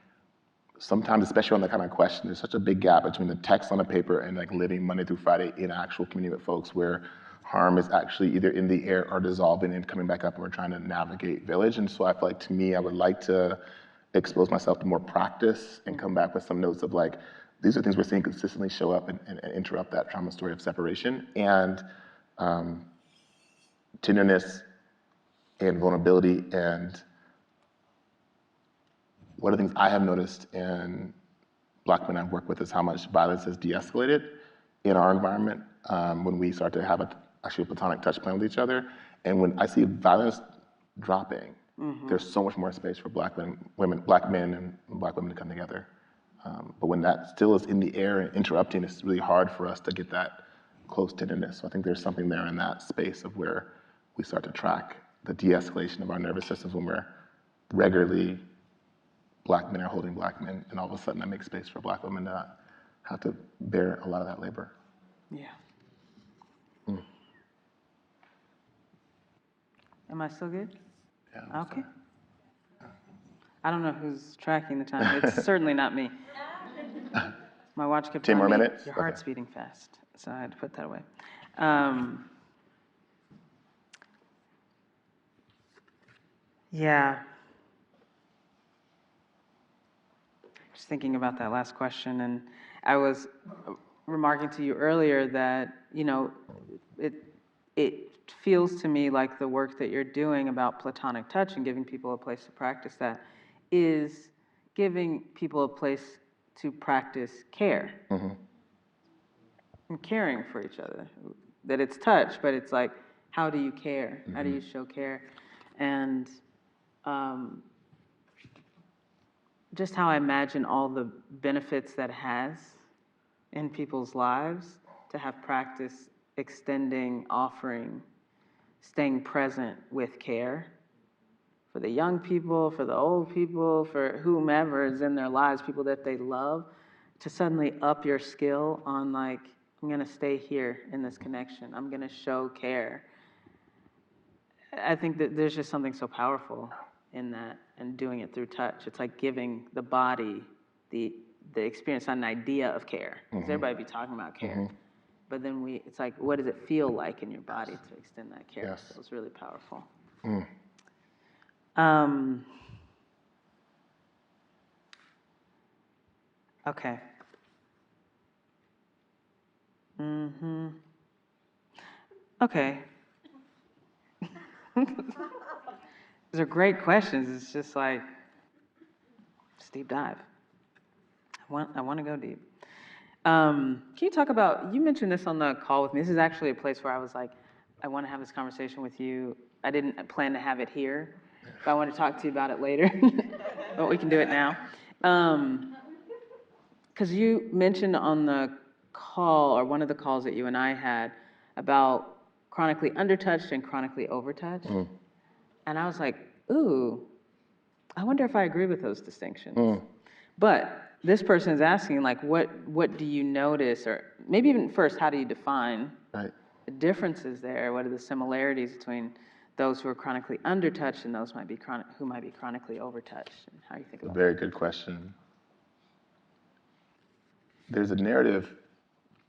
sometimes, especially on that kind of question, there's such a big gap between the text on a paper and like living Monday through Friday in actual community with folks where harm is actually either in the air or dissolving and coming back up and we're trying to navigate village. And so I feel like to me, I would like to expose myself to more practice and come back with some notes of like, these are things we're seeing consistently show up and interrupt that trauma story of separation. And tenderness and vulnerability. And one of the things I have noticed in Black men I've worked with is how much violence has de-escalated in our environment when we start to have actually a platonic touch plan with each other. And when I see violence dropping, there's so much more space for Black men and Black women to come together. But when that still is in the air and interrupting, it's really hard for us to get that close tenderness. So I think there's something there in that space of where we start to track the de-escalation of our nervous systems when we're regularly Black men are holding Black men, and all of a sudden that makes space for Black women to have to bear a lot of that labor. Yeah. Am I still good? Yeah, okay. I don't know who's tracking the time. It's certainly not me. My watch kept 10 more telling me, minutes? your heart's beating fast, so I had to put that away. Yeah. Just thinking about that last question, and I was remarking to you earlier that, you know, it feels to me like the work that you're doing about platonic touch and giving people a place to practice that is giving people a place to practice care and caring for each other. That it's touch, but it's like, how do you care? How do you show care? And just how I imagine all the benefits that has in people's lives to have practice extending, offering, staying present with care for the young people, for the old people, for whomever is in their lives, people that they love, to suddenly up your skill on like, I'm gonna stay here in this connection. I'm gonna show care. I think that there's just something so powerful in that and doing it through touch. It's like giving the body the experience, not an idea of care. Because everybody be talking about care. But then it's like, what does it feel like in your body to extend that care? Yes. So it's really powerful. Okay. Okay. These are great questions. It's just like, it's deep dive. I want to go deep. Can you talk about, you mentioned this on the call with me. This is actually a place where I was like, I want to have this conversation with you. I didn't plan to have it here, but I want to talk to you about it later. But we can do it now. Because you mentioned on the call, or one of the calls that you and I had, about chronically undertouched and chronically overtouched. And I was like, ooh, I wonder if I agree with those distinctions. But this person is asking, like, what do you notice, or maybe even first, how do you define the differences there? What are the similarities between those who are chronically undertouched and those who might be chronically overtouched? And how do you think about that? Very good question. There's a narrative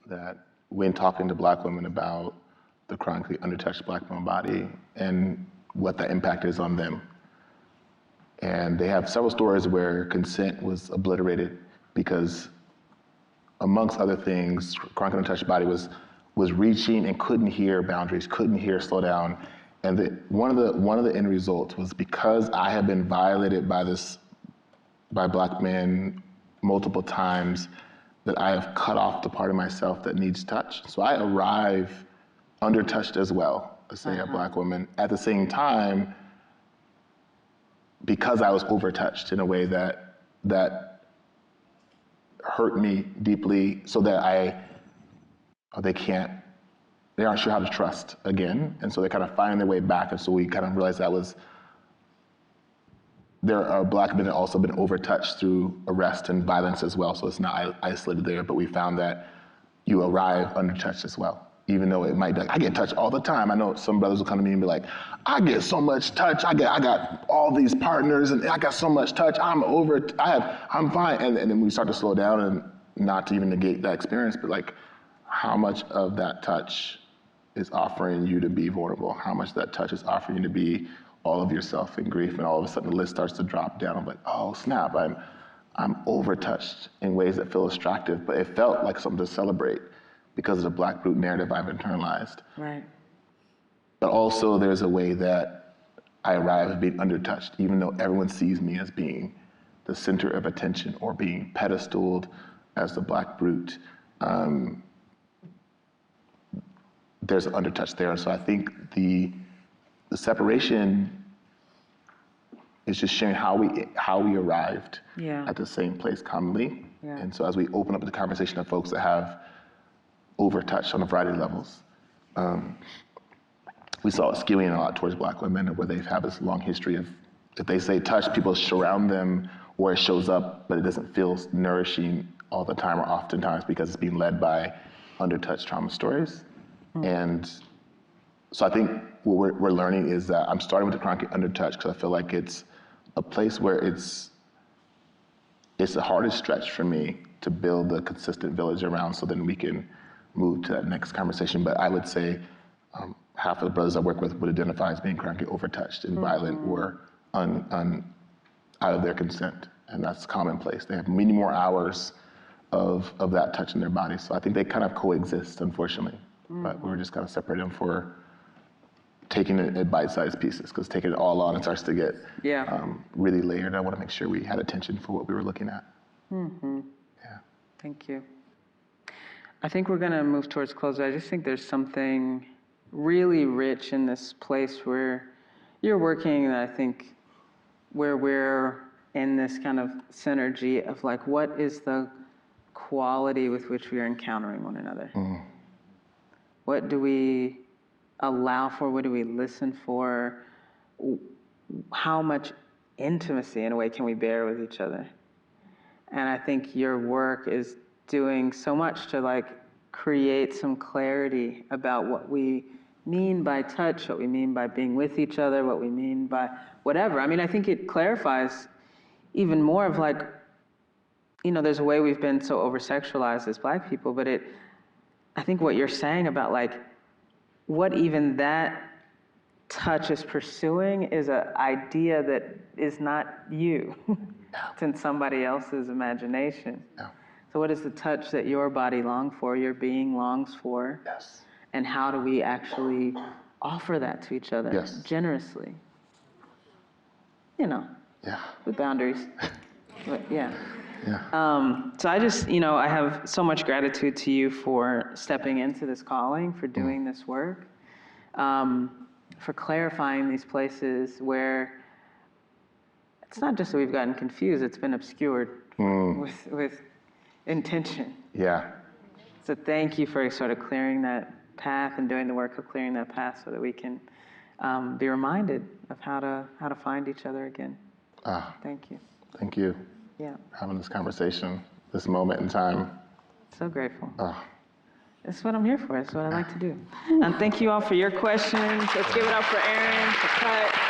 that when talking to Black women about the chronically undertouched Black male body and what the impact is on them. And they have several stories where consent was obliterated because, amongst other things, chronically untouched body was reaching and couldn't hear boundaries, couldn't hear slow down. And one of the end results was because I had been violated by black men multiple times, that I have cut off the part of myself that needs touch. So I arrive undertouched as well, as say a black woman. At the same time, because I was overtouched in a way that hurt me deeply, so that they aren't sure how to trust again, and so they kind of find their way back, and so we kind of realized there are black men that also been overtouched through arrest and violence as well, so it's not isolated there, but we found that you arrive undertouched as well, even though it might be like, I get touched all the time. I know some brothers will come to me and be like, I get so much touch, I got all these partners, and I got so much touch, I'm fine, and then we start to slow down, and not to even negate that experience, but like, how much of that touch is offering you to be vulnerable? How much that touch is offering you to be all of yourself in grief? And all of a sudden the list starts to drop down. I'm like, oh snap, I'm overtouched in ways that feel extractive, but it felt like something to celebrate because of the Black brute narrative I've internalized. Right. But also there's a way that I arrive at being undertouched, even though everyone sees me as being the center of attention or being pedestaled as the Black brute. There's an undertouch there. So I think the separation is just sharing how we arrived at the same place commonly. Yeah. And so as we open up the conversation of folks that have overtouched on a variety of levels, we saw it skewing a lot towards Black women, where they've had this long history of, if they say touch, people surround them, or it shows up, but it doesn't feel nourishing all the time or oftentimes because it's being led by undertouched trauma stories. And so I think what we're learning is that I'm starting with the chronic undertouch because I feel like it's a place where it's the hardest stretch for me to build a consistent village around, so then we can move to that next conversation. But I would say half of the brothers I work with would identify as being chronically overtouched and violent or out of their consent. And that's commonplace. They have many more hours of that touch in their body. So I think they kind of coexist, unfortunately. But we were just kind of separating them for taking it in bite-sized pieces, because taking it all on, it starts to get really layered. I want to make sure we had attention for what we were looking at. Yeah. Thank you. I think we're going to move towards closing. I just think there's something really rich in this place where you're working, and I think where we're in this kind of synergy of like, what is the quality with which we are encountering one another? What do we allow for? What do we listen for? How much intimacy, in a way, can we bear with each other? And I think your work is doing so much to like create some clarity about what we mean by touch, what we mean by being with each other, what we mean by whatever. I mean, I think it clarifies even more of like, you know, there's a way we've been so over-sexualized as Black people, but I think what you're saying about like what even that touch is pursuing is an idea that is not you. It's in somebody else's imagination. So what is the touch that your body longs for, your being longs for? Yes. And how do we actually offer that to each other generously? You know, with boundaries. But so I just, you know, I have so much gratitude to you for stepping into this calling, for doing this work, for clarifying these places where it's not just that we've gotten confused, it's been obscured with intention. Yeah. So thank you for sort of clearing that path and doing the work of clearing that path so that we can be reminded of how to find each other again. Thank you. Thank you. Yeah. Having this conversation, this moment in time. So grateful. That's what I'm here for. That's what I like to do. And thank you all for your questions. Let's give it up for Aaron, for Cut.